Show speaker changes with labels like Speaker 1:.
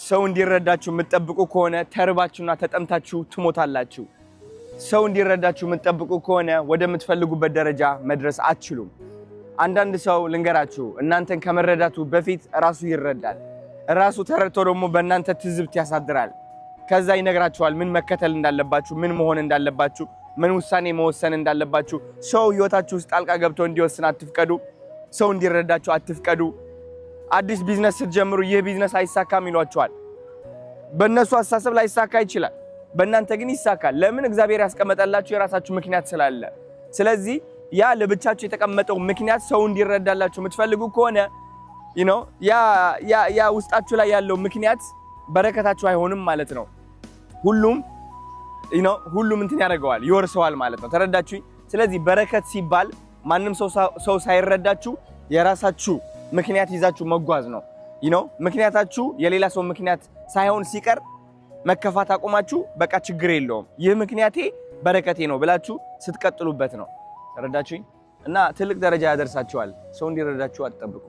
Speaker 1: ሰው እንዲረዳችሁ የምትጠብቁ ከሆነ ተርባችሁና ተጠምታችሁ ትሞታላችሁ። ሰው እንዲረዳችሁ የምትጠብቁ ከሆነ ወደምትፈልጉበት ደረጃ መድረስ አትችሉም። አንዳንድ ሰው ልንገራችሁ እናንተን ከመረዳቱ በፊት ራሱ ይረዳል። ራሱ ተረድቶ ደግሞ በእናንተ ትዝብት ያሳድራል። ከዛ ይነግራችኋል ምን መከተል እንዳለባችሁ፣ ምን መሆን እንዳለባችሁ፣ ምን ውሳኔ መወሰን እንዳለባችሁ። ሰው ህይወታችሁ ውስጥ ጣልቃ ገብቶ እንዲወስን አትፍቀዱ። ሰው እንዲረዳችሁ አትፍቀዱ። አዲስ ቢዝነስ ስትጀምሩ ይህ ቢዝነስ አይሳካም ይሏችኋል። በእነሱ አስተሳሰብ ላይ ይሳካ ይችላል፣ በእናንተ ግን ይሳካል። ለምን? እግዚአብሔር ያስቀመጠላችሁ የራሳችሁ ምክንያት ስላለ። ስለዚህ ያ ለብቻችሁ የተቀመጠው ምክንያት ሰው እንዲረዳላችሁ የምትፈልጉ ከሆነ ያ ውስጣችሁ ላይ ያለው ምክንያት በረከታችሁ አይሆንም ማለት ነው። ሁሉም እንትን ያደርገዋል፣ ይወርሰዋል ማለት ነው። ተረዳችሁኝ? ስለዚህ በረከት ሲባል ማንም ሰው ሳይረዳችሁ የራሳችሁ ምክንያት ይዛችሁ መጓዝ ነው። ምክንያታችሁ የሌላ ሰው ምክንያት ሳይሆን ሲቀር መከፋት አቁማችሁ በቃ ችግር የለውም ይህ ምክንያቴ በረከቴ ነው ብላችሁ ስትቀጥሉበት ነው። ተረዳችሁኝ? እና ትልቅ ደረጃ ያደርሳችኋል። ሰው እንዲረዳችሁ አትጠብቁ።